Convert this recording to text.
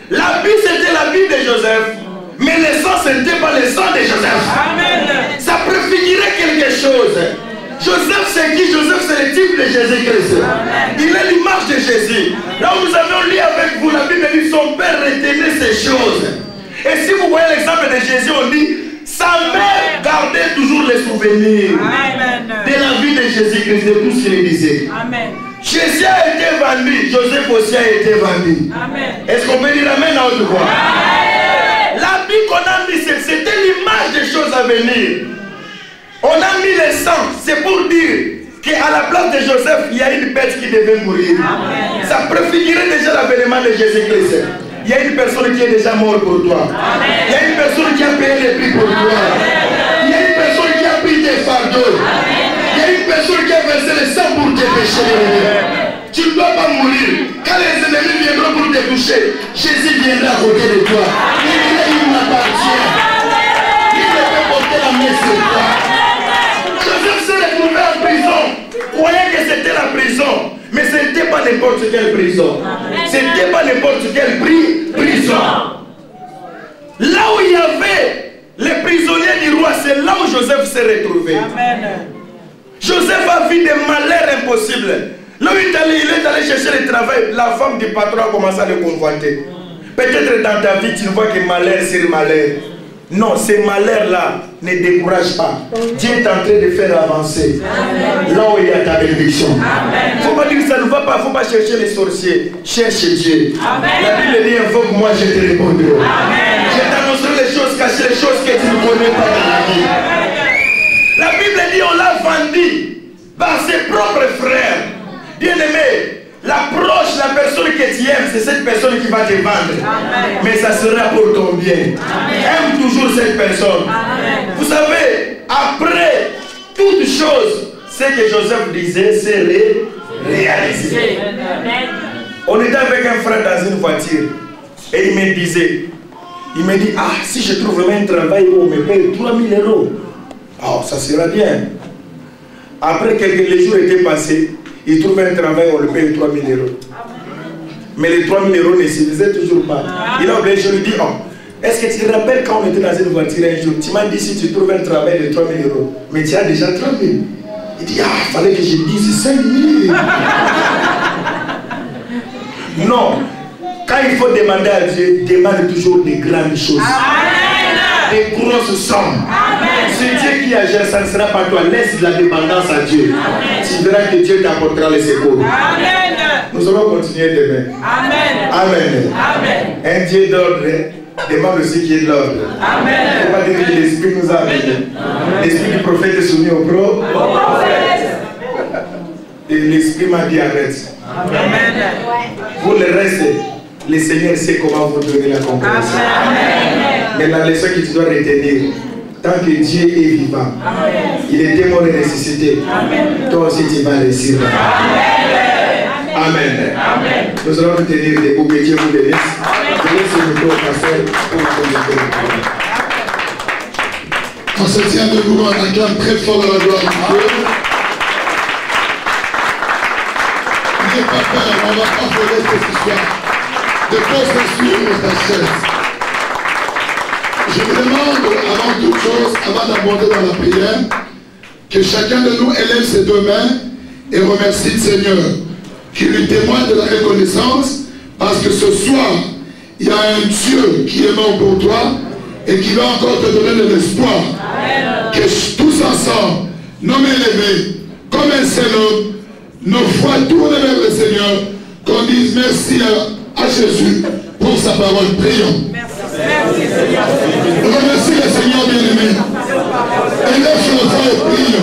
La vie, c'était la vie de Joseph. Mais le sang, ce n'était pas le sang de Joseph. Amen. Ça préfigurait quelque chose. Joseph, c'est qui? Joseph, c'est le type de Jésus-Christ. Il est l'image de Jésus. Là où nous avons lu avec vous, la Bible dit son père retenait ces choses. Et si vous voyez l'exemple de Jésus, on dit sa mère gardait toujours les souvenirs de la vie de Jésus-Christ, de tout ce qu'il disait. Amen. Jésus a été vendu, Joseph aussi a été vendu. Est-ce qu'on peut dire amen à haute voix? La vie qu'on a mis, c'était l'image des choses à venir. On a mis le sang, c'est pour dire qu'à la place de Joseph, il y a une bête qui devait mourir. Amen. Ça préfigurait déjà l'avènement de Jésus-Christ. Il y a une personne qui est déjà morte pour toi. Amen. Il y a une personne qui a payé le prix pour toi. Amen. Il y a une personne qui a pris tes fardeaux. Amen. Il y a une personne qui a versé le sang pour tes péchés. Amen. Tu ne dois pas mourir. Quand les ennemis viendront pour te toucher, Jésus viendra à côté de toi. Il m'appartient. Il ne peut porter la main sur toi. Joseph s'est retrouvé en prison. Croyez que c'était la prison. Mais ce n'était pas n'importe quelle prison. Ce n'était pas n'importe quelle prison. Là où il y avait les prisonniers du roi, c'est là où Joseph s'est retrouvé. Amen. Joseph a vu des malheurs impossibles. Là où il est allé chercher le travail, la femme du patron a commencé à le convoiter. Peut-être dans ta vie, tu ne vois que malheur sur malheur. Non, ces malheurs-là ne découragent pas. Dieu est en train de faire avancer. Amen. Là où il y a ta bénédiction. Il ne faut pas dire que ça ne va pas. Il ne faut pas chercher les sorciers. Cherche Dieu. Amen. La Bible dit invoque-moi, je te répondrai. Je t'annoncerai les choses cachées, les choses que tu ne connais pas dans la vie. La Bible dit on l'a vendu par ses propres frères. Bien-aimé, l'approche, la personne que tu aimes, c'est cette personne qui va te vendre. Amen. Mais ça sera pour ton bien. Amen. Aime toujours cette personne. Amen. Vous savez, après toute chose, ce que Joseph disait, c'est réalisé. On était avec un frère dans une voiture et il me disait, il me dit, ah, si je trouve vraiment un travail où on me paye 3000 €, oh, ça sera bien. Après quelques jours étaient passés, il trouve un travail, on le paye 3000 €. Mais les 3000 € ne suffisaient toujours pas. Il a oublié, je lui dis, oh, est-ce que tu te rappelles quand on était dans une voiture un jour, tu m'as dit si tu trouves un travail de 3000 €, mais tu as déjà 30 000. Il dit, ah, il fallait que je dise 5 000. Non, quand il faut demander à Dieu, demande toujours des grandes choses. Amen. Des grosses sommes. C'est Dieu qui agit, ça ne sera pas toi. Laisse la dépendance à Dieu. Amen. Tu verras que Dieu t'apportera les secours. Amen. Nous allons continuer demain. Amen. Amen. Amen. Un Dieu d'ordre demande aussi qu'il y ait de l'ordre. Amen. Il ne faut pas dire que l'Esprit nous a amenés. L'Esprit du prophète est soumis au prophète. Et l'Esprit m'a dit arrête. Amen. Pour le reste, le Seigneur sait comment vous donner la compréhension. Mais la leçon que tu dois retenir, tant que Dieu est vivant, amen, il est mort et ressuscité, amen, toi aussi tu vas réussir. Amen. Amen. Amen. Nous allons nous tenir debout, que Dieu vous bénisse. Je laisse le micro au pasteur pour vous. On se tient debout, on acclame très fort la gloire de Dieu. N'ayez pas peur, on ne va pas voler cette histoire. Dépose sur ta chaise. Je vous demande, avant toute chose, avant d'aborder dans la prière, que chacun de nous élève ses deux mains et remercie le Seigneur, qui lui témoigne de la reconnaissance, parce que ce soir, il y a un Dieu qui est mort pour toi et qui va encore te donner de l'espoir. Que tous ensemble, nos mains levées, comme un seul homme, nos voix tournées vers le Seigneur, qu'on dise merci à Jésus pour sa parole. Prions. Merci Seigneur. Remercie le Seigneur bien-aimé. Élève nos voix et prie.